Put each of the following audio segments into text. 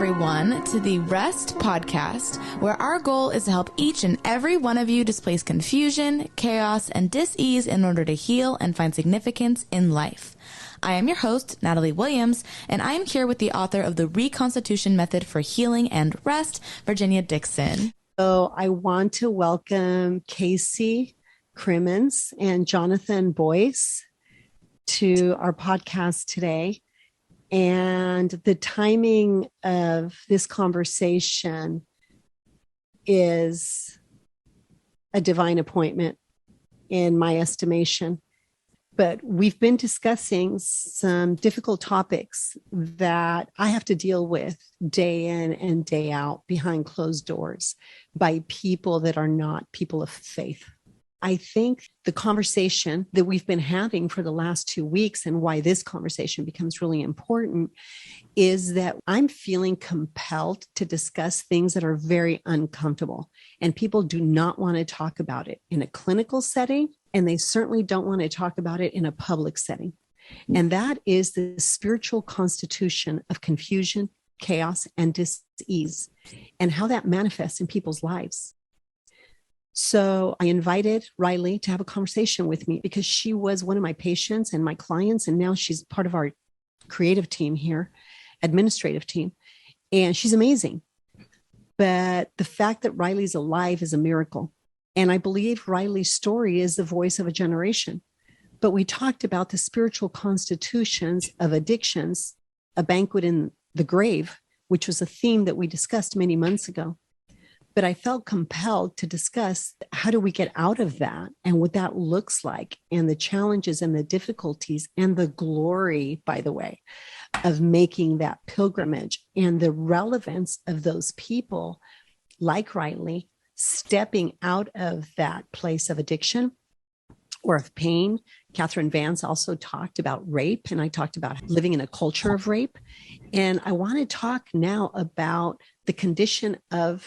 everyone, to the R.E.S.T podcast, where our goal is to help each and every one of you displace confusion, chaos, and dis-ease in order to heal and find significance in life. I am your host, Natalie Williams, and I am here with the author of the Reconstitution Method for Healing and Rest, Virginia Dixon. So I want to welcome Casey Crimmins and Jonathan Boyce to our podcast today. And the timing of this conversation is a divine appointment in my estimation. But we've been discussing some difficult topics that I have to deal with day in and day out behind closed doors by people that are not people of faith. I think the conversation that we've been having for the last 2 weeks and why this conversation becomes really important is that I'm feeling compelled to discuss things that are very uncomfortable, and people do not want to talk about it in a clinical setting, and they certainly don't want to talk about it in a public setting. And that is the spiritual constitution of confusion, chaos, and dis-ease, and how that manifests in people's lives. So I invited Riley to have a conversation with me because she was one of my patients and my clients, and now she's part of our creative team here, administrative team, and she's amazing. But the fact that Riley's alive is a miracle. And I believe Riley's story is the voice of a generation. But we talked about the spiritual constitutions of addictions, a banquet in the grave, which was a theme that we discussed many months ago. But I felt compelled to discuss how do we get out of that and what that looks like, and the challenges and the difficulties and the glory, by the way, of making that pilgrimage, and the relevance of those people like Riley stepping out of that place of addiction or of pain. Catherine Vance also talked about rape, and I talked about living in a culture of rape. And I want to talk now about the condition of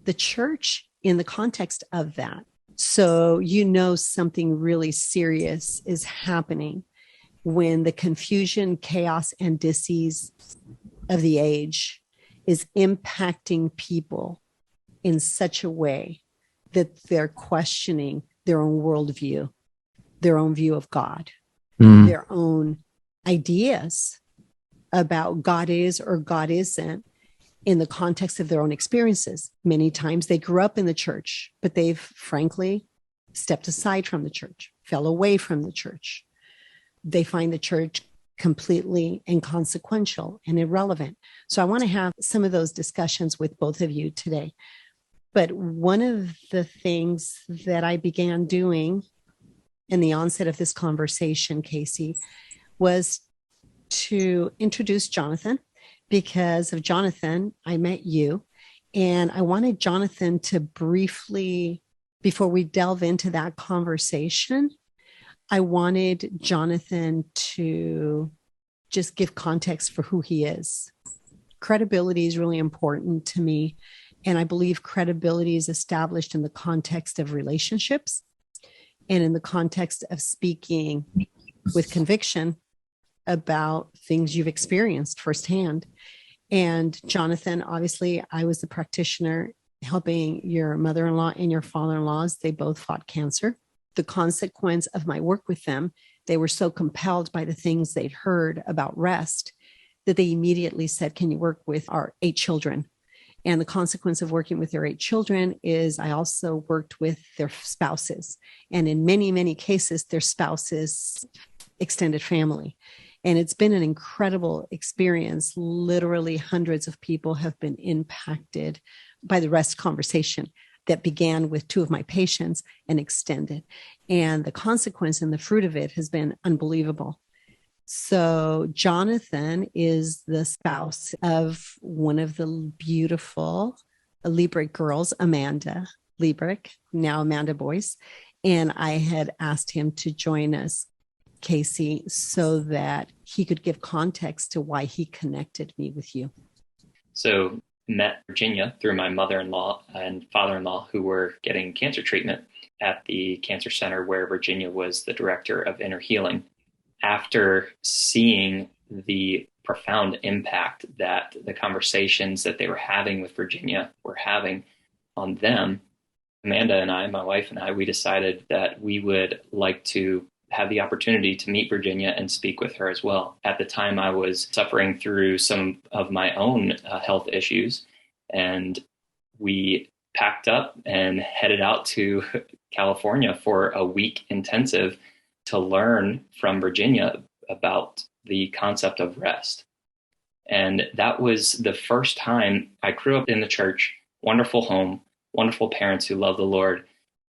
the church in the context of that. So something really serious is happening when the confusion, chaos, and dis-ease of the age is impacting people in such a way that they're questioning their own worldview, their own view of God, their own ideas about God is or God isn't in the context of their own experiences. Many times they grew up in the church, but they've frankly stepped aside from the church, fell away from the church. They find the church completely inconsequential and irrelevant. So I want to have some of those discussions with both of you today. But one of the things that I began doing in the onset of this conversation, Casey, was to introduce Jonathan. Because of Jonathan, I met you, and I wanted Jonathan to briefly, before we delve into that conversation, I wanted Jonathan to just give context for who he is. Credibility is really important to me, and I believe credibility is established in the context of relationships and in the context of speaking with conviction about things you've experienced firsthand. And Jonathan, obviously, I was the practitioner helping your mother-in-law and your father-in-laws. They both fought cancer. The consequence of my work with them, they were so compelled by the things they'd heard about R.E.S.T that they immediately said, can you work with our 8 children? And the consequence of working with their 8 children is I also worked with their spouses. And in many, many cases, their spouses' extended family. And it's been an incredible experience. Literally hundreds of people have been impacted by the R.E.S.T conversation that began with 2 of my patients and extended. And the consequence and the fruit of it has been unbelievable. So Jonathan is the spouse of one of the beautiful Liebrick girls, Amanda Liebrick, now Amanda Boyce. And I had asked him to join us, Casey, so that he could give context to why he connected me with you. So met Virginia through my mother-in-law and father-in-law who were getting cancer treatment at the cancer center where Virginia was the director of inner healing. After seeing the profound impact that the conversations that they were having with Virginia were having on them, Amanda and I, my wife and I, we decided that we would like to have the opportunity to meet Virginia and speak with her as well. At the time, I was suffering through some of my own health issues, and we packed up and headed out to California for a week intensive to learn from Virginia about the concept of rest. And that was the first time. I grew up in the church, wonderful home, wonderful parents who love the Lord.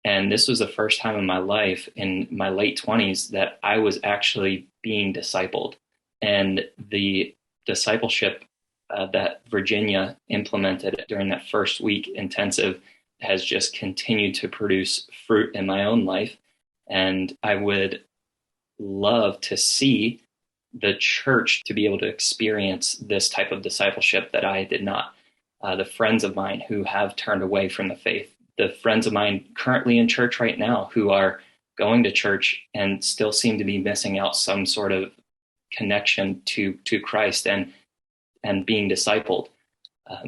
And this was the first time in my life, in my late 20s, that I was actually being discipled. And the discipleship that Virginia implemented during that first week intensive has just continued to produce fruit in my own life. And I would love to see the church to be able to experience this type of discipleship that I did not. The friends of mine who have turned away from the faith, the friends of mine currently in church right now who are going to church and still seem to be missing out some sort of connection to Christ and being discipled.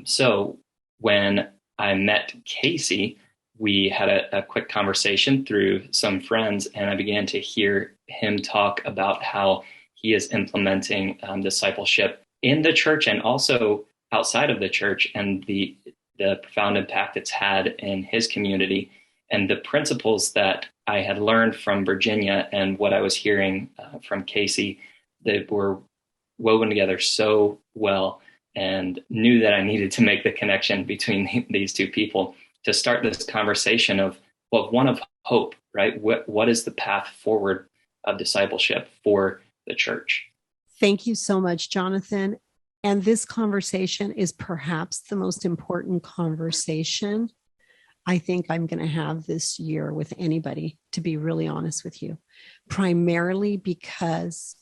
So when I met Casey, we had a quick conversation through some friends, and I began to hear him talk about how he is implementing discipleship in the church and also outside of the church, and the profound impact it's had in his community, and the principles that I had learned from Virginia and what I was hearing from Casey, that were woven together so well, and knew that I needed to make the connection between these two people to start this conversation of one of hope, right? What is the path forward of discipleship for the church? Thank you so much, Jonathan. And this conversation is perhaps the most important conversation I think I'm going to have this year with anybody, to be really honest with you, primarily because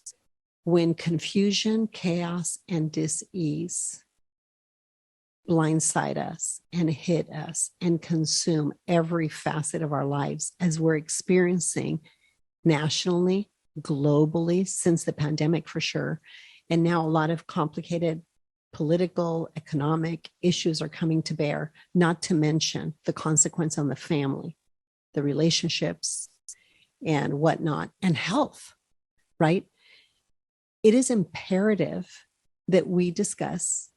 when confusion, chaos, and dis-ease blindside us and hit us and consume every facet of our lives, as we're experiencing nationally, globally, since the pandemic for sure, and now a lot of complicated political, economic issues are coming to bear, not to mention the consequence on the family, the relationships, and whatnot, and health, right? It is imperative that we discuss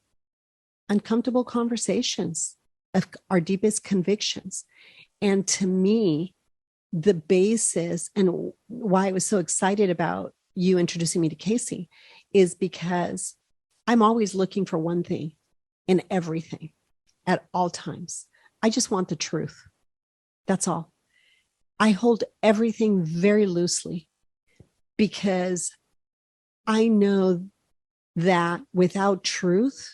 uncomfortable conversations of our deepest convictions. And to me, the basis and why I was so excited about you introducing me to Casey is because I'm always looking for one thing in everything at all times. I just want the truth. That's all. I hold everything very loosely because I know that without truth,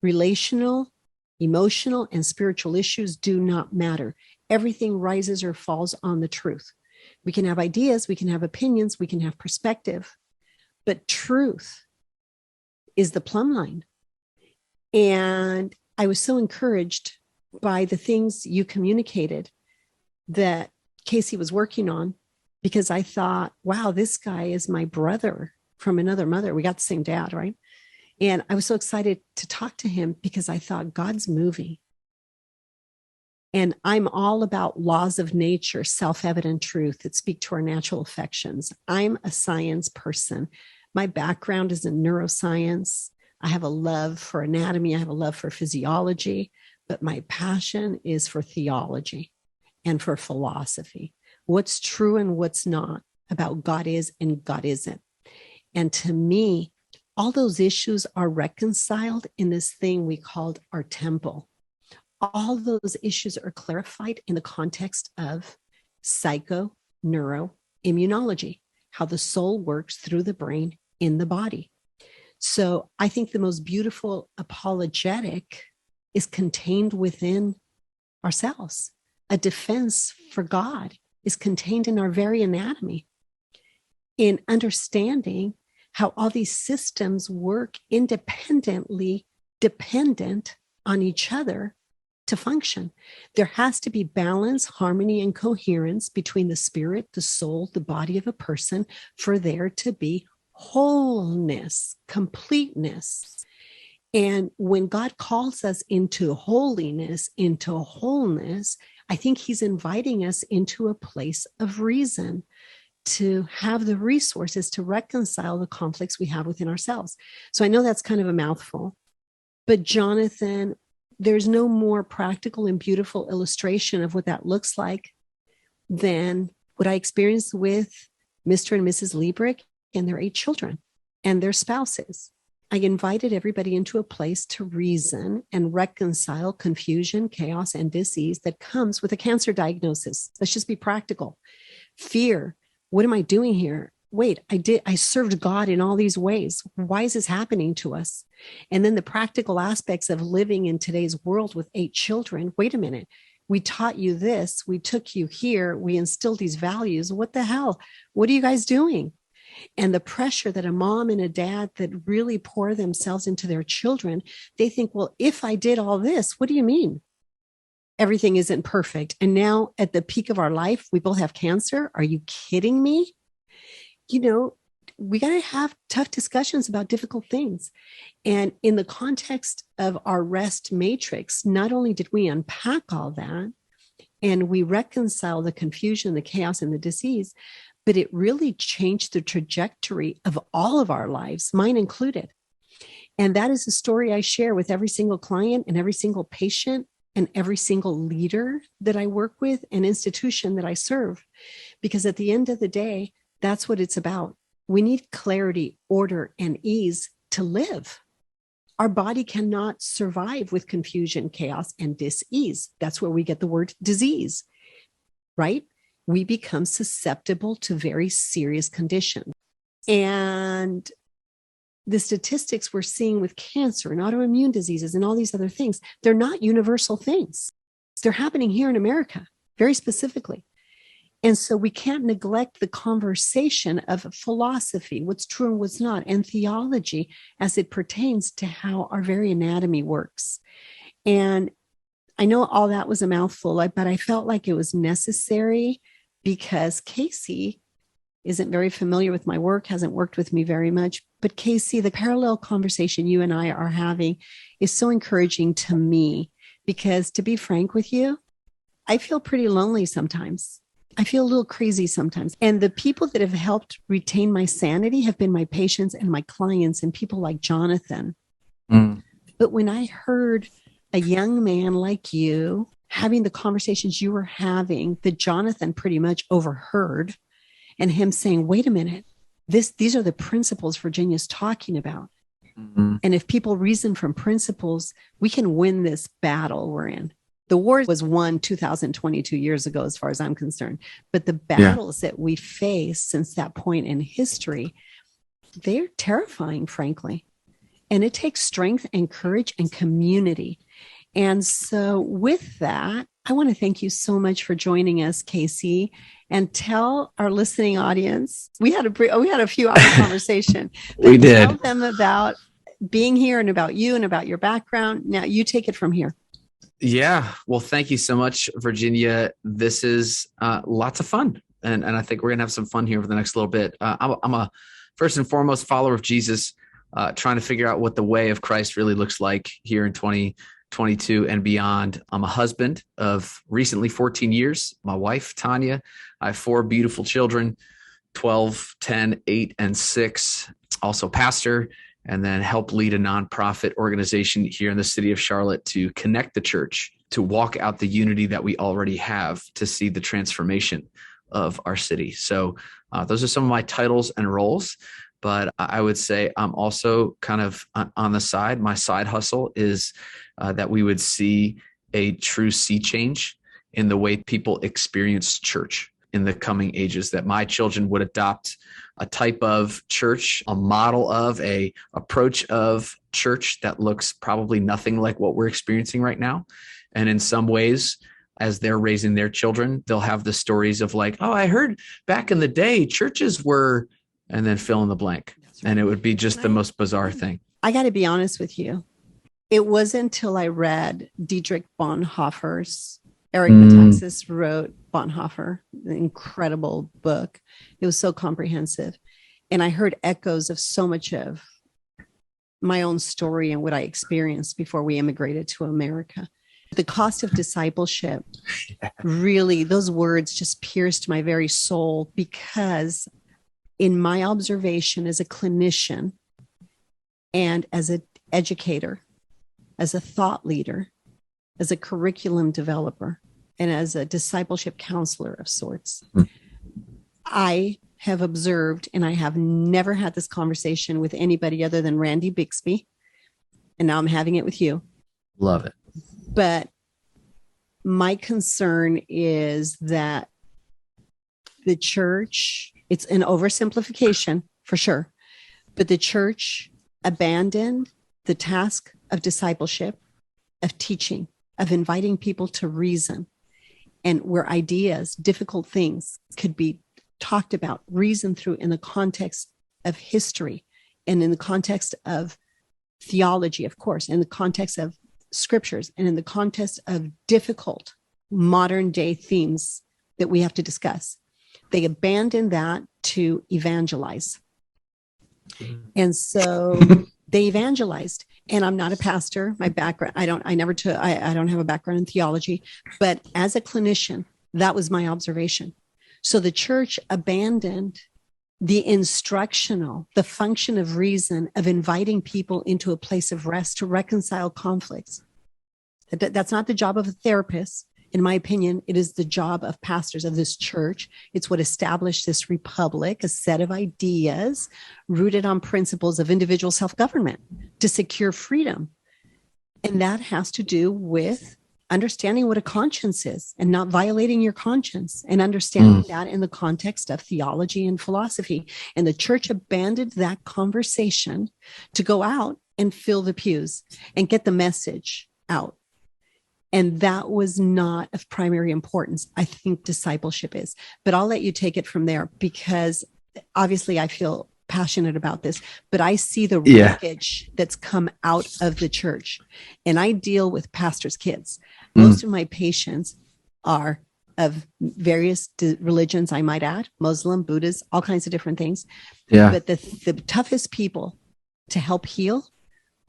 relational, emotional, and spiritual issues do not matter. Everything rises or falls on the truth. We can have ideas, we can have opinions, we can have perspective, but truth is the plumb line. And I was so encouraged by the things you communicated that Casey was working on, because I thought, wow, this guy is my brother from another mother. We got the same dad, right? And I was so excited to talk to him because I thought God's moving. And I'm all about laws of nature, self-evident truth that speak to our natural affections. I'm a science person. My background is in neuroscience. I have a love for anatomy. I have a love for physiology, but my passion is for theology and for philosophy. What's true and what's not about God is and God isn't. And to me, all those issues are reconciled in this thing we called our temple. All those issues are clarified in the context of psycho-neuroimmunology, how the soul works through the brain in the body. So I think the most beautiful apologetic is contained within ourselves. A defense for God is contained in our very anatomy, in understanding how all these systems work independently, dependent on each other to function. There has to be balance, harmony, and coherence between the spirit, the soul, the body of a person for there to be wholeness, completeness. And when God calls us into holiness, into wholeness, I think he's inviting us into a place of reason to have the resources to reconcile the conflicts we have within ourselves. So I know that's kind of a mouthful, but Jonathan, there's no more practical and beautiful illustration of what that looks like than what I experienced with Mr. and Mrs. Liebrick and their 8 children and their spouses. I invited everybody into a place to reason and reconcile confusion, chaos, and disease that comes with a cancer diagnosis. Let's just be practical. Fear. What am I doing here? Wait, I served God in all these ways. Why is this happening to us? And then the practical aspects of living in today's world with 8 children. Wait a minute. We taught you this. We took you here. We instilled these values. What the hell? What are you guys doing? And the pressure that a mom and a dad that really pour themselves into their children, they think, well, if I did all this, what do you mean? Everything isn't perfect. And now at the peak of our life, we both have cancer. Are you kidding me? We got to have tough discussions about difficult things. And in the context of our R.E.S.T matrix, not only did we unpack all that and we reconcile the confusion, the chaos, and the disease, but it really changed the trajectory of all of our lives, mine included. And that is a story I share with every single client and every single patient and every single leader that I work with and institution that I serve. Because at the end of the day, that's what it's about. We need clarity, order, and ease to live. Our body cannot survive with confusion, chaos, and dis-ease. That's where we get the word disease, right? We become susceptible to very serious conditions. And the statistics we're seeing with cancer and autoimmune diseases and all these other things, they're not universal things. They're happening here in America, very specifically. And so we can't neglect the conversation of philosophy, what's true and what's not, and theology as it pertains to how our very anatomy works. And I know all that was a mouthful, but I felt like it was necessary because Casey isn't very familiar with my work, hasn't worked with me very much. But Casey, the parallel conversation you and I are having is so encouraging to me because, to be frank with you, I feel pretty lonely sometimes. I feel a little crazy sometimes. And the people that have helped retain my sanity have been my patients and my clients and people like Jonathan. But when I heard a young man like you having the conversations you were having that Jonathan pretty much overheard, and him saying, wait a minute, these are the principles Virginia's talking about. Mm-hmm. And if people reason from principles, we can win this battle we're in. The war was won 2022 years ago, as far as I'm concerned. But the battles that we face since that point in history, they're terrifying, frankly. And it takes strength and courage and community. And so with that, I want to thank you so much for joining us, Casey, and tell our listening audience, we had a few hour conversation. We did. Tell them about being here and about you and about your background. Now you take it from here. Yeah. Well, thank you so much, Virginia. This is lots of fun. And I think we're going to have some fun here for the next little bit. I'm a first and foremost follower of Jesus, trying to figure out what the way of Christ really looks like here in 2022 and beyond. I'm a husband of recently 14 years. My wife, Tanya. I have 4 beautiful children, 12, 10, 8, and 6. Also pastor, and then help lead a nonprofit organization here in the city of Charlotte to connect the church, to walk out the unity that we already have, to see the transformation of our city. So those are some of my titles and roles. But I would say I'm also kind of on the side. My side hustle is that we would see a true sea change in the way people experience church in the coming ages, that my children would adopt a type of church, a model of, a approach of church that looks probably nothing like what we're experiencing right now. And in some ways, as they're raising their children, they'll have the stories of like, oh, I heard back in the day churches were, and then fill in the blank. Right. And it would be just the most bizarre thing. I got to be honest with you. It wasn't until I read Dietrich Bonhoeffer's, Eric Metaxas wrote Bonhoeffer, an incredible book. It was so comprehensive. And I heard echoes of so much of my own story and what I experienced before we immigrated to America. The cost of discipleship, really, those words just pierced my very soul, because in my observation as a clinician and as an educator, as a thought leader, as a curriculum developer, and as a discipleship counselor of sorts, I have observed, and I have never had this conversation with anybody other than Randy Bixby, and now I'm having it with you. Love it. But my concern is that the church, it's an oversimplification for sure, but the church abandoned the task of discipleship, of teaching, of inviting people to reason, and where ideas, difficult things could be talked about, reasoned through in the context of history and in the context of theology, of course, in the context of scriptures, and in the context of difficult modern day themes that we have to discuss. They abandoned that to evangelize. And so they evangelized. And I'm not a pastor. My background, I don't have a background in theology, but as a clinician, that was my observation. So the church abandoned the instructional, the function of reason, of inviting people into a place of rest to reconcile conflicts. That's not the job of a therapist. In my opinion, it is the job of pastors of this church. It's what established this republic, a set of ideas rooted on principles of individual self-government to secure freedom. And that has to do with understanding what a conscience is and not violating your conscience, and understanding that in the context of theology and philosophy. And the church abandoned that conversation to go out and fill the pews and get the message out. And that was not of primary importance. I think discipleship is, but I'll let you take it from there, because obviously I feel passionate about this, but I see the wreckage that's come out of the church, and I deal with pastors' kids. Most of my patients are of various religions, I might add, Muslim, Buddhist, all kinds of different things. Yeah. But the toughest people to help heal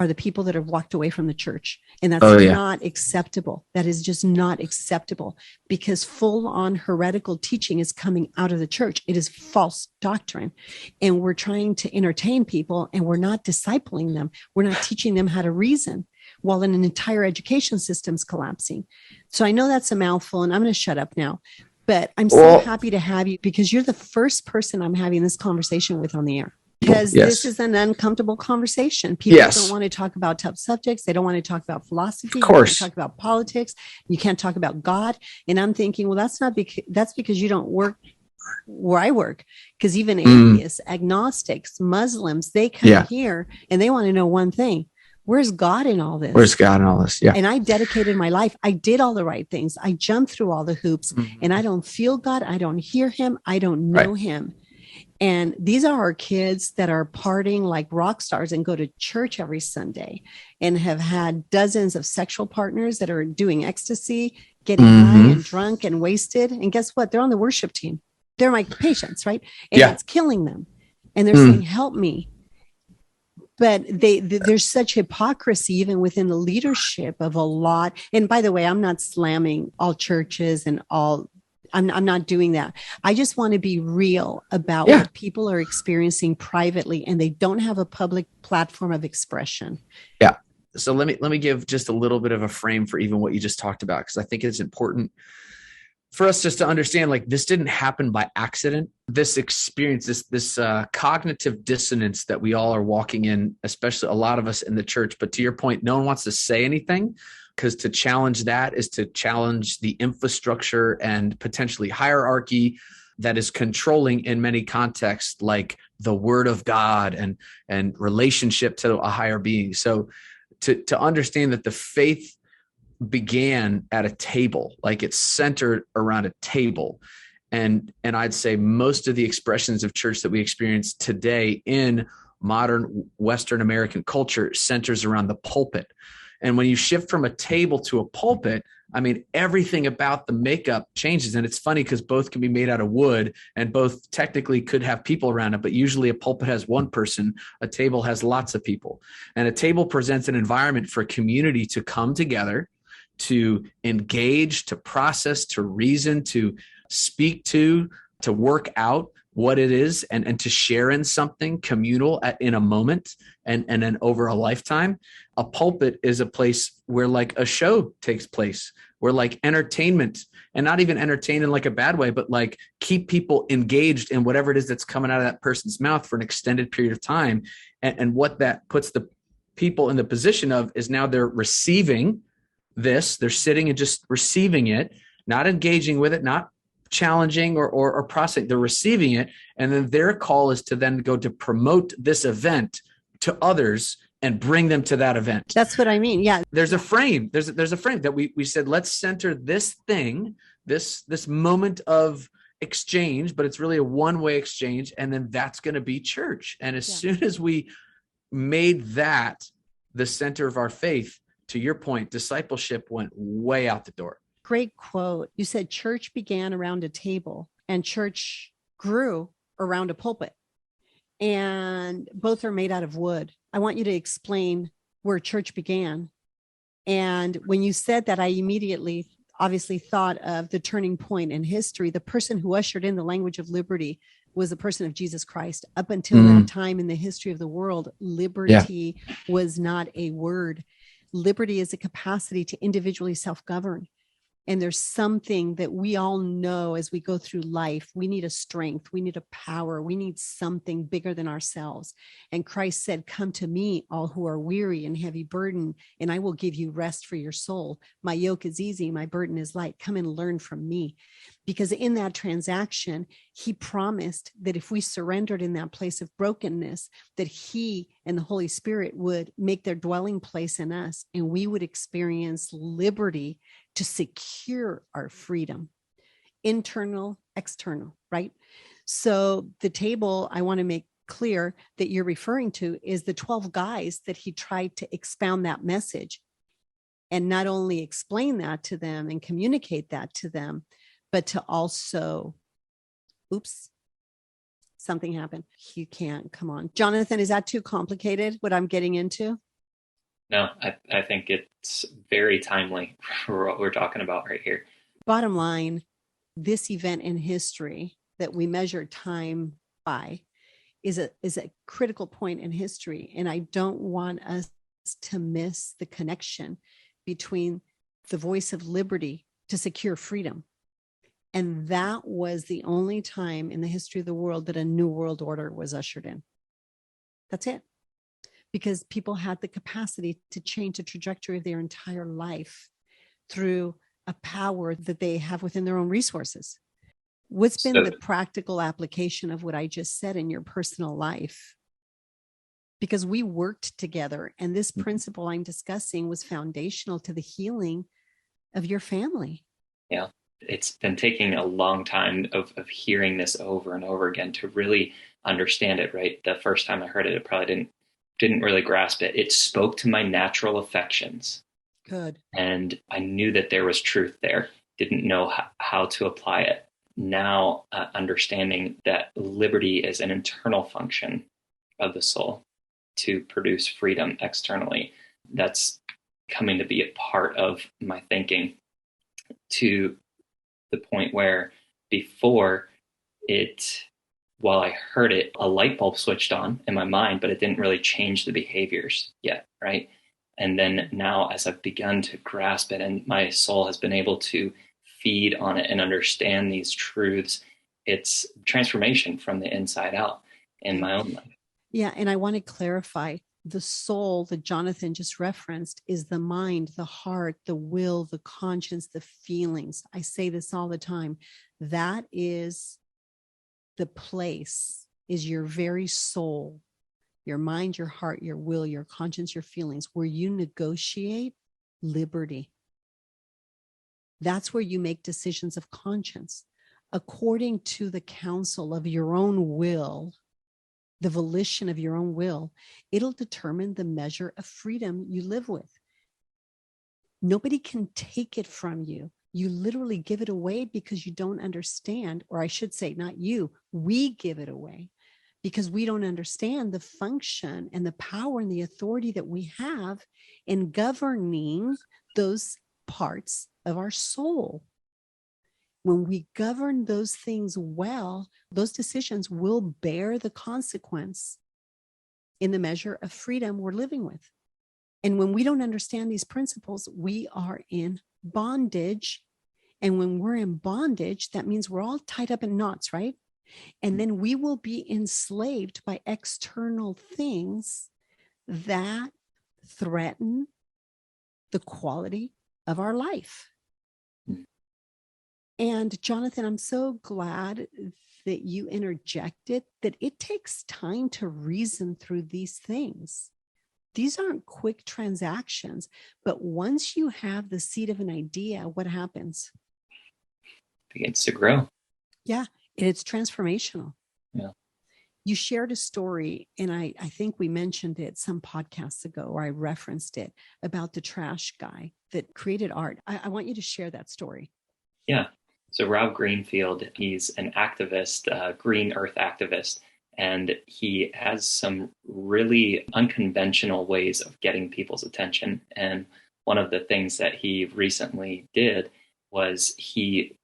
are the people that have walked away from the church. And that's not acceptable. That is just not acceptable, because full on heretical teaching is coming out of the church. It is false doctrine. And we're trying to entertain people, and we're not discipling them. We're not teaching them how to reason, while an entire education system's collapsing. So I know that's a mouthful, and I'm going to shut up now, but I'm so happy to have you, because you're the first person I'm having this conversation with on the air. Because this is an uncomfortable conversation. People don't want to talk about tough subjects. They don't want to talk about philosophy. Of course. You can't talk about politics. You can't talk about God. And I'm thinking, well, that's because you don't work where I work. Because even atheists, agnostics, Muslims, they come here and they want to know one thing. Where's God in all this? Where's God in all this? Yeah. And I dedicated my life. I did all the right things. I jumped through all the hoops, and I don't feel God. I don't hear him. I don't know him. And these are our kids that are partying like rock stars and go to church every Sunday, and have had dozens of sexual partners that are doing ecstasy, getting high and drunk and wasted. And guess what? They're on the worship team. They're my patients, right? And it's killing them. And they're saying, help me. But there's such hypocrisy even within the leadership of a lot. And by the way, I'm not slamming all churches and all. I'm not doing that. I just want to be real about what people are experiencing privately, and they don't have a public platform of expression. Yeah. So let me give just a little bit of a frame for even what you just talked about, because I think it's important for us just to understand, like, this didn't happen by accident. This experience, this cognitive dissonance that we all are walking in, especially a lot of us in the church. But to your point, no one wants to say anything, because to challenge that is to challenge the infrastructure and potentially hierarchy that is controlling in many contexts, like the word of God and relationship to a higher being. So to understand that the faith began at a table, like it's centered around a table. And I'd say most of the expressions of church that we experience today in modern Western American culture centers around the pulpit. And when you shift from a table to a pulpit, I mean, everything about the makeup changes. And it's funny because both can be made out of wood and both technically could have people around it. But usually a pulpit has one person, a table has lots of people. And a table presents an environment for a community to come together, to engage, to process, to reason, to speak to work out what it is, and to share in something communal in a moment and then over a lifetime. A pulpit is a place where like a show takes place, where like entertainment, and not even entertain in like a bad way, but like keep people engaged in whatever it is that's coming out of that person's mouth for an extended period of time. And what that puts the people in the position of is now they're receiving this, they're sitting and just receiving it, not engaging with it, not challenging or processing, they're receiving it. And then their call is to then go to promote this event to others and bring them to that event. That's what I mean. Yeah. There's a frame. There's a frame that we said, let's center this thing, this moment of exchange, but it's really a one-way exchange. And then that's going to be church. And as soon as we made that the center of our faith, to your point, discipleship went way out the door. Great quote. You said church began around a table and church grew around a pulpit, and both are made out of wood. I want you to explain where church began. And when you said that, I immediately obviously thought of the turning point in history. The person who ushered in the language of liberty was the person of Jesus Christ. Up until that time in the history of the world, liberty was not a word. Liberty is a capacity to individually self-govern. And there's something that we all know as we go through life. We need a strength. We need a power. We need something bigger than ourselves. And Christ said, come to me, all who are weary and heavy burden, and I will give you rest for your soul. My yoke is easy. My burden is light. Come and learn from me. Because in that transaction, he promised that if we surrendered in that place of brokenness, that he and the Holy Spirit would make their dwelling place in us, and we would experience liberty to secure our freedom, internal, external, right? So the table, I want to make clear that you're referring to is the 12 guys that he tried to expound that message, and not only explain that to them and communicate that to them, but to also, something happened. You can't, come on. Jonathan, is that too complicated, what I'm getting into? No, I think it's very timely for what we're talking about right here. Bottom line, this event in history that we measure time by is a critical point in history. And I don't want us to miss the connection between the voice of liberty to secure freedom. And that was the only time in the history of the world that a new world order was ushered in. That's it. Because people had the capacity to change the trajectory of their entire life through a power that they have within their own resources. What's been the practical application of what I just said in your personal life? Because we worked together, and this principle I'm discussing was foundational to the healing of your family. Yeah, it's been taking a long time of hearing this over and over again to really understand it, right? The first time I heard it, it probably didn't really grasp it. It spoke to my natural affections. Good. And I knew that there was truth there. Didn't know how to apply it. Now, understanding that liberty is an internal function of the soul to produce freedom externally. That's coming to be a part of my thinking, to the point where before it, while I heard it, a light bulb switched on in my mind, but it didn't really change the behaviors yet, right? And then now, as I've begun to grasp it and my soul has been able to feed on it and understand these truths, it's transformation from the inside out in my own life. Yeah, and I want to clarify, the soul that Jonathan just referenced is the mind, the heart, the will, the conscience, the feelings. I say this all the time. That is the place, is your very soul, your mind, your heart, your will, your conscience, your feelings, where you negotiate liberty. That's where you make decisions of conscience according to the counsel of your own will, the volition of your own will. It'll determine the measure of freedom you live with. Nobody can take it from you. You literally give it away because you don't understand, or I should say, not you, we give it away because we don't understand the function and the power and the authority that we have in governing those parts of our soul. When we govern those things well, those decisions will bear the consequence in the measure of freedom we're living with. And when we don't understand these principles, we are in bondage. And when we're in bondage, that means we're all tied up in knots, right? And then we will be enslaved by external things that threaten the quality of our life. And Jonathan, I'm so glad that you interjected that it takes time to reason through these things. These aren't quick transactions, but once you have the seed of an idea, what happens? It begins to grow. Yeah, it's transformational. Yeah. You shared a story, and I think we mentioned it some podcasts ago, or I referenced it, about the trash guy that created art. I want you to share that story. Yeah. So Rob Greenfield, he's an activist, green earth activist, and he has some really unconventional ways of getting people's attention. And one of the things that he recently did was he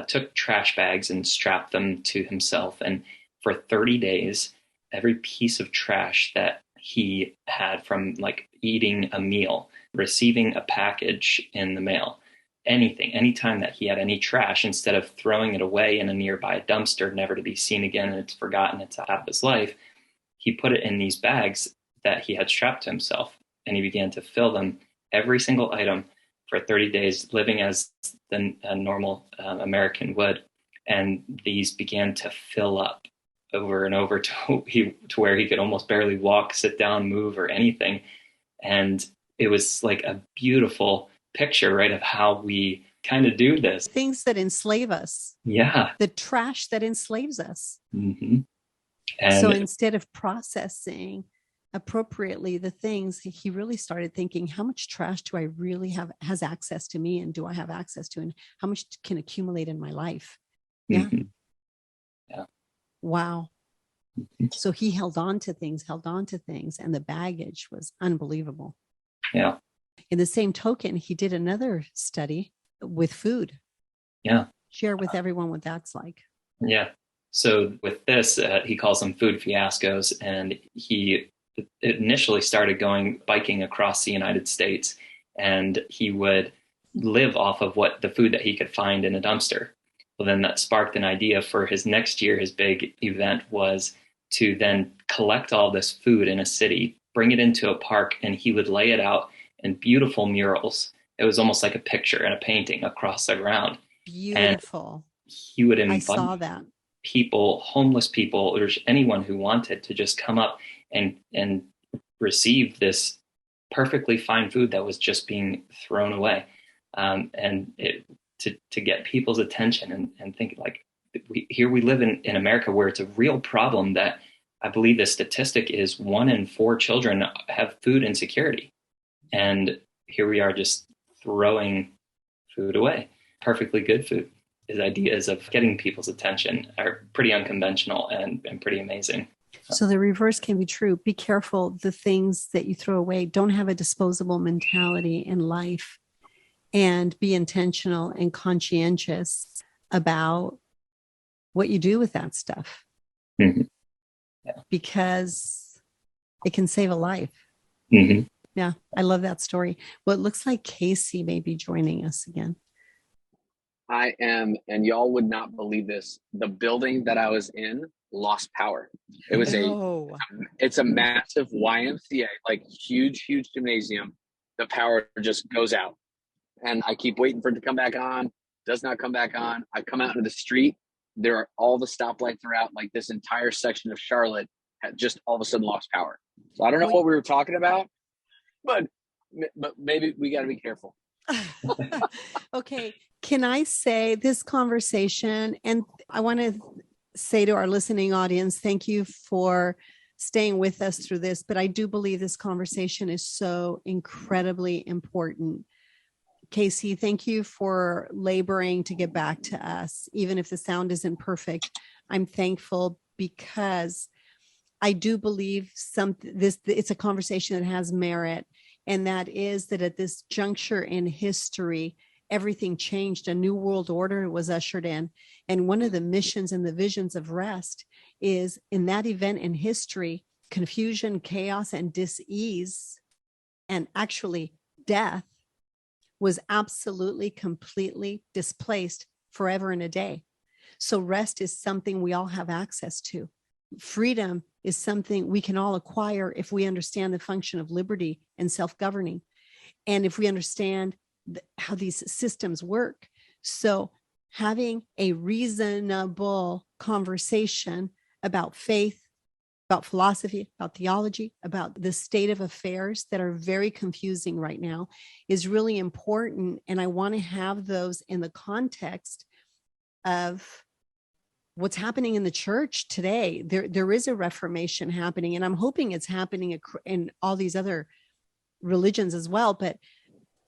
took trash bags and strapped them to himself. And for 30 days, every piece of trash that he had from like eating a meal, receiving a package in the mail, anything, anytime that he had any trash, instead of throwing it away in a nearby dumpster, never to be seen again, and it's forgotten, it's out of his life, he put it in these bags that he had strapped to himself, and he began to fill them, every single item, for 30 days, living as a normal American would. And these began to fill up over and over to where he could almost barely walk, sit down, move, or anything. And it was like a beautiful picture, right, of how we kind of do this. Things that enslave us. Yeah. The trash that enslaves us. Mm-hmm. And so instead of processing appropriately the things, he really started thinking, how much trash do I really has access to me, and do I have access to, and how much can accumulate in my life? Yeah. Mm-hmm. Yeah. Wow. Mm-hmm. So he held on to things, and the baggage was unbelievable. Yeah. In the same token, he did another study with food. Yeah. Share with everyone what that's like. Yeah. So with this, he calls them food fiascos, and he initially started going biking across the United States, and he would live off of the food that he could find in a dumpster. Well, then that sparked an idea for his next year. His big event was to then collect all this food in a city, bring it into a park, and he would lay it out in beautiful murals. It was almost like a picture and a painting across the ground. Beautiful. And he would invite I saw that. people, homeless people, or just anyone who wanted to just come up and receive this perfectly fine food that was just being thrown away. And to get people's attention and think like, we live in America where it's a real problem that I believe the statistic is 1 in 4 children have food insecurity. And here we are just throwing food away, perfectly good food. His ideas of getting people's attention are pretty unconventional and pretty amazing. So the reverse can be true. Be careful. The things that you throw away, don't have a disposable mentality in life, and be intentional and conscientious about what you do with that stuff. Mm-hmm. Yeah. Because it can save a life. Mm-hmm. Yeah, I love that story. Well, it looks like Casey may be joining us again. I am, and y'all would not believe this, the building that I was in lost power. It was it's a massive YMCA, like huge gymnasium. The power just goes out. And I keep waiting for it to come back on. Does not come back on. I come out into the street. There are all the stoplights are out. Like this entire section of Charlotte had just all of a sudden lost power. So I don't know what we were talking about, but maybe we got to be careful. Okay. Can I say this conversation, and I want to say to our listening audience, thank you for staying with us through this, but I do believe this conversation is so incredibly important. Casey, thank you for laboring to get back to us. Even if the sound isn't perfect, I'm thankful because I do believe it's a conversation that has merit. And that is that at this juncture in history, everything changed. A new world order was ushered in. And one of the missions and the visions of R.E.S.T is in that event in history, confusion, chaos, and dis-ease, and actually death was absolutely, completely displaced forever and a day. So rest is something we all have access to. Freedom is something we can all acquire if we understand the function of liberty and self-governing. And if we understand how these systems work. So having a reasonable conversation about faith, about philosophy, about theology, about the state of affairs that are very confusing right now is really important. And I want to have those in the context of what's happening in the church today. There is a reformation happening, and I'm hoping it's happening in all these other religions as well. But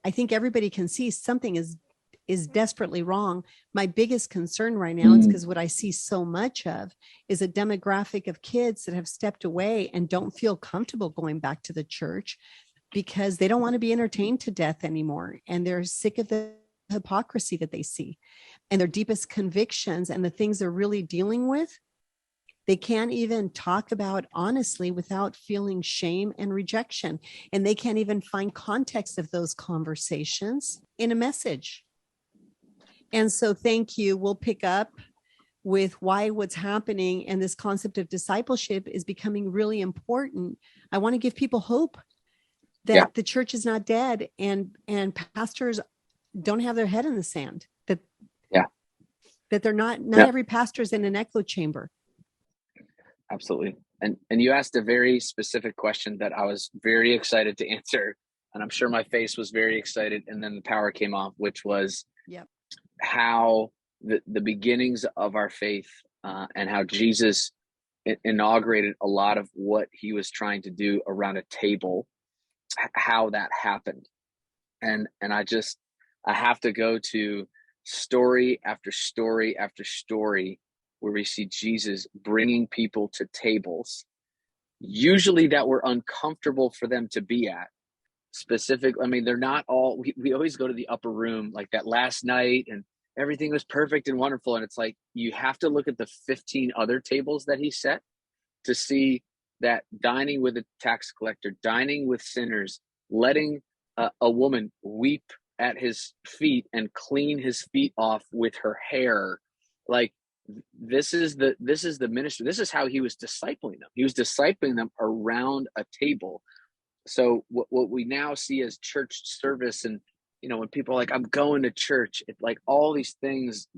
I think everybody can see something is desperately wrong. My biggest concern right now is because what I see so much of is a demographic of kids that have stepped away and don't feel comfortable going back to the church because they don't want to be entertained to death anymore. And they're sick of the hypocrisy that they see, and their deepest convictions and the things they're really dealing with, they can't even talk about honestly without feeling shame and rejection. And they can't even find context of those conversations in a message. And so thank you. We'll pick up with why what's happening and this concept of discipleship is becoming really important. I want to give people hope that the church is not dead, and pastors don't have their head in the sand, that they're not every pastor's in an echo chamber. Absolutely. And you asked a very specific question that I was very excited to answer. And I'm sure my face was very excited. And then the power came off, which was how the beginnings of our faith and how Jesus inaugurated a lot of what he was trying to do around a table, how that happened. And I have to go to story after story after story where we see Jesus bringing people to tables, usually that were uncomfortable for them to be at. I mean, they're not all, we always go to the upper room like that last night and everything was perfect and wonderful. And it's like, you have to look at the 15 other tables that he set to see that dining with a tax collector, dining with sinners, letting a woman weep at his feet and clean his feet off with her hair. Like, this is the ministry. This is how he was discipling them. He was discipling them around a table. So what we now see as church service, and when people are like, I'm going to church, it's like all these things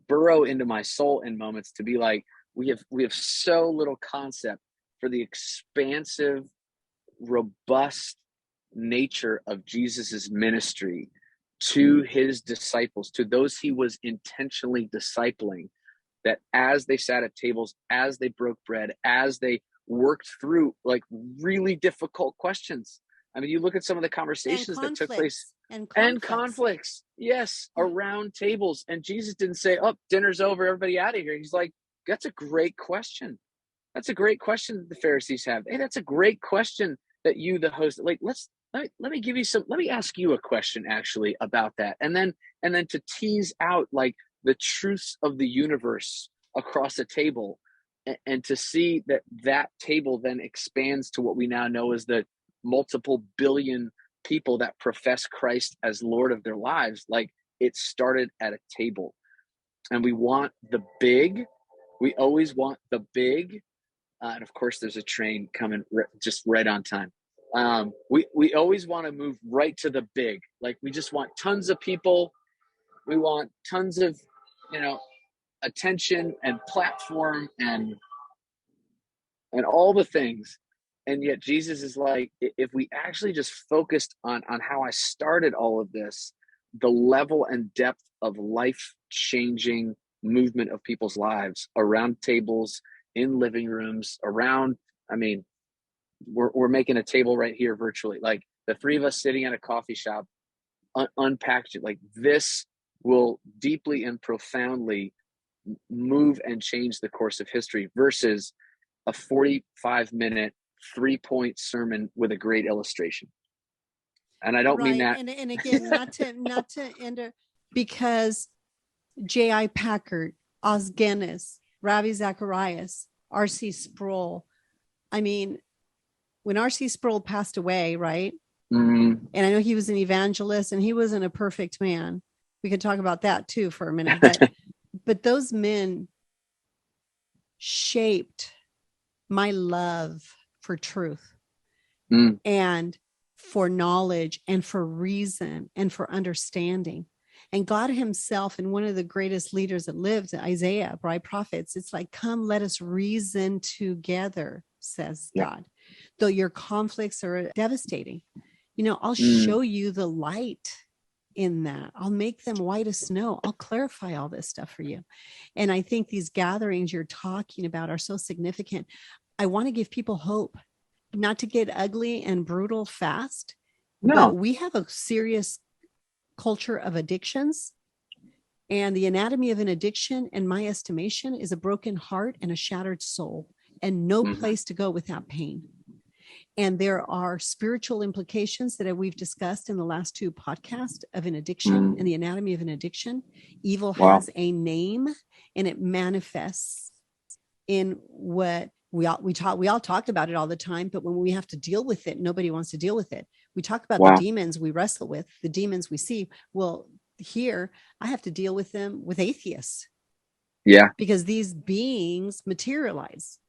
burrow into my soul in moments to be like, we have so little concept for the expansive, robust nature of Jesus's ministry to his disciples, to those he was intentionally discipling, that as they sat at tables, as they broke bread, as they worked through like really difficult questions. I mean, you look at some of the conversations that took place and conflicts, yes, around tables. And Jesus didn't say, oh, dinner's over, everybody out of here. He's like, that's a great question. That's a great question that the Pharisees have. Hey, that's a great question that you, the host, like, let me ask you a question actually about that. And then to tease out like the truths of the universe across a table, and to see that table then expands to what we now know as the multiple billion people that profess Christ as Lord of their lives. Like, it started at a table, and we want the big. We always want the big. And of course, there's a train coming just right on time. We always want to move right to the big. Like, we just want tons of people. We want tons of, attention and platform and all the things. And yet Jesus is like, if we actually just focused on how I started all of this, the level and depth of life-changing movement of people's lives around tables, in living rooms, around, I mean, we're making a table right here virtually. Like, the three of us sitting at a coffee shop unpackage it. Like, this will deeply and profoundly move and change the course of history versus a 45-minute 3-point sermon with a great illustration. And I don't mean that. And again, not to enter, because J.I. Packard, Os Guinness, Ravi Zacharias, R.C. Sproul. I mean, when R.C. Sproul passed away, right? Mm-hmm. And I know he was an evangelist and he wasn't a perfect man. We could talk about that too for a minute. But those men shaped my love for truth and for knowledge and for reason and for understanding. And God himself, and one of the greatest leaders that lived, Isaiah, right? Prophets, it's like, come, let us reason together, says God. Though your conflicts are devastating, I'll show you the light in that. I'll make them white as snow. I'll clarify all this stuff for you. And I think these gatherings you're talking about are so significant. I want to give people hope, not to get ugly and brutal fast. No, but we have a serious culture of addictions, and the anatomy of an addiction, in my estimation, is a broken heart and a shattered soul, and no place to go without pain. And there are spiritual implications that we've discussed in the last 2 podcasts of an addiction and the anatomy of an addiction. Evil has a name, and it manifests in what we all talked about it all the time, but when we have to deal with it, nobody wants to deal with it. We talk about the demons we wrestle with, the demons we see. Well, here I have to deal with them with atheists. Yeah. Because these beings materialize.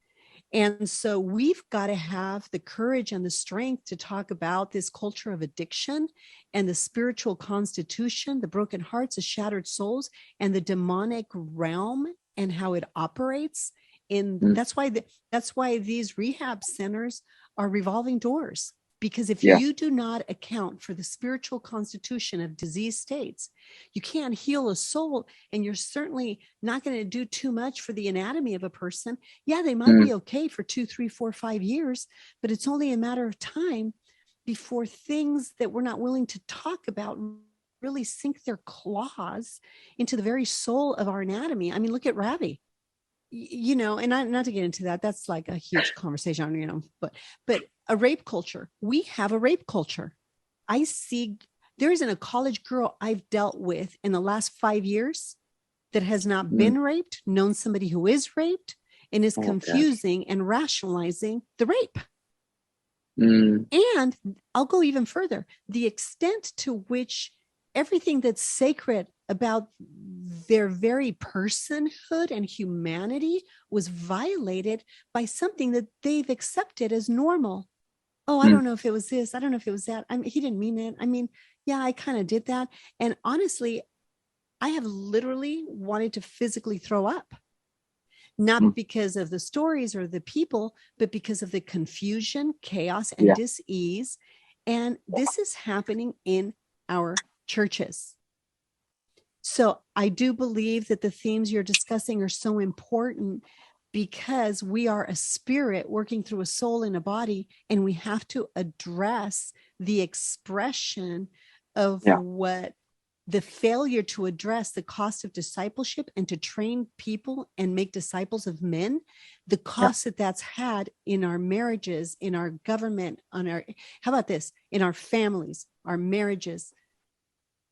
And so we've got to have the courage and the strength to talk about this culture of addiction and the spiritual constitution, the broken hearts, the shattered souls, and the demonic realm and how it operates. That's why these rehab centers are revolving doors. Because if you do not account for the spiritual constitution of disease states, you can't heal a soul, and you're certainly not going to do too much for the anatomy of a person. Yeah, they might be okay for 2, 3, 4, 5 years, but it's only a matter of time before things that we're not willing to talk about really sink their claws into the very soul of our anatomy. I mean, look at Ravi. And not to get into that, that's like a huge conversation, but a rape culture. We have a rape culture. I see there isn't a college girl I've dealt with in the last 5 years that has not been raped, known somebody who is raped, and is confusing and rationalizing the rape. And I'll go even further. The extent to which everything that's sacred about their very personhood and humanity was violated by something that they've accepted as normal. Oh, I don't know if it was this. I don't know if it was that. I mean, he didn't mean it. I mean, yeah, I kind of did that. And honestly, I have literally wanted to physically throw up, not because of the stories or the people, but because of the confusion, chaos, and dis-ease. And this is happening in our churches. So I do believe that the themes you're discussing are so important because we are a spirit working through a soul and a body, and we have to address the expression of what the failure to address the cost of discipleship and to train people and make disciples of men, the cost that that's had in our marriages, in our government, how about this, in our families, our marriages,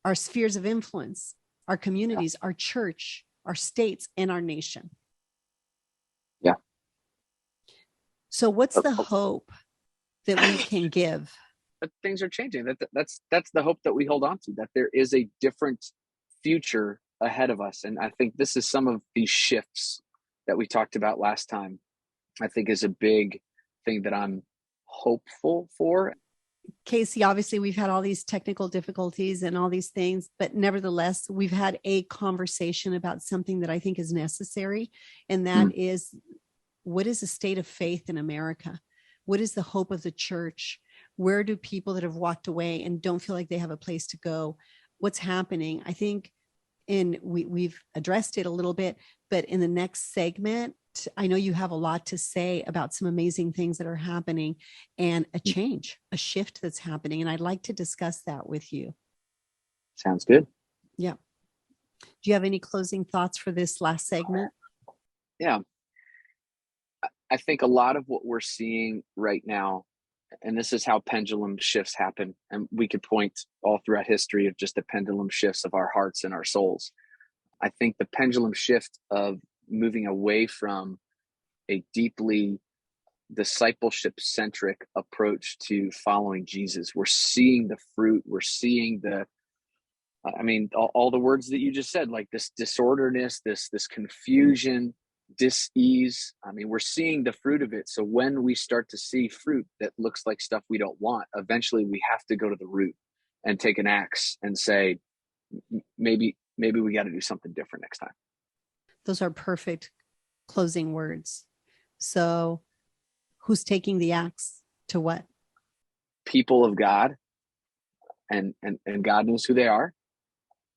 our spheres of influence, our communities, our church, our states, and our nation. Yeah. So what's the hope that we can give? That things are changing. That's the hope that we hold on to, that there is a different future ahead of us. And I think this is some of these shifts that we talked about last time, I think is a big thing that I'm hopeful for. Casey, obviously we've had all these technical difficulties and all these things, but nevertheless, we've had a conversation about something that I think is necessary. And that is, what is the state of faith in America? What is the hope of the church? Where do people that have walked away and don't feel like they have a place to go? What's happening? I think we've addressed it a little bit, but in the next segment, I know you have a lot to say about some amazing things that are happening and a change, a shift that's happening. And I'd like to discuss that with you. Sounds good. Yeah. Do you have any closing thoughts for this last segment? Yeah. I think a lot of what we're seeing right now, and this is how pendulum shifts happen, and we could point all throughout history of just the pendulum shifts of our hearts and our souls. I think the pendulum shift of moving away from a deeply discipleship-centric approach to following Jesus. We're seeing the fruit. We're seeing all the words that you just said, like this disorderness, this confusion, dis-ease. We're seeing the fruit of it. So when we start to see fruit that looks like stuff we don't want, eventually we have to go to the root and take an axe and say, maybe we got to do something different next time. Those are perfect closing words. So who's taking the axe to what? People of God, and God knows who they are,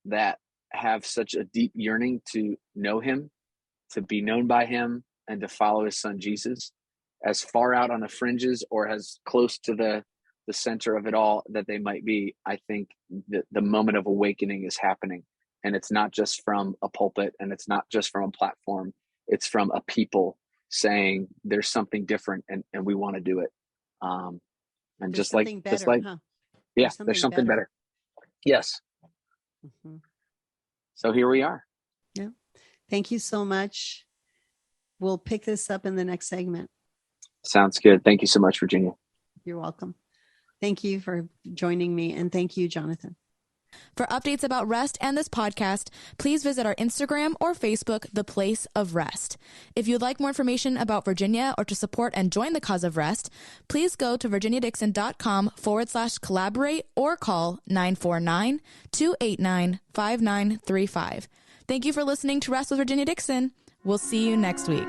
that have such a deep yearning to know him, to be known by him, and to follow his son Jesus, as far out on the fringes or as close to the center of it all that they might be. I think the moment of awakening is happening, and it's not just from a pulpit, and it's not just from a platform. It's from a people saying there's something different, and we want to do it. And there's just something like, better, just like, huh? yeah, there's something better. Yes. Mm-hmm. So here we are. Yeah. Thank you so much. We'll pick this up in the next segment. Sounds good. Thank you so much, Virginia. You're welcome. Thank you for joining me. And thank you, Jonathan. For updates about R.E.S.T and this podcast, please visit our Instagram or Facebook, The Place of R.E.S.T. If you'd like more information about Virginia or to support and join the cause of R.E.S.T, please go to virginiadixon.com/collaborate or call 949-289-5935. Thank you for listening to R.E.S.T with Virginia Dixon. We'll see you next week.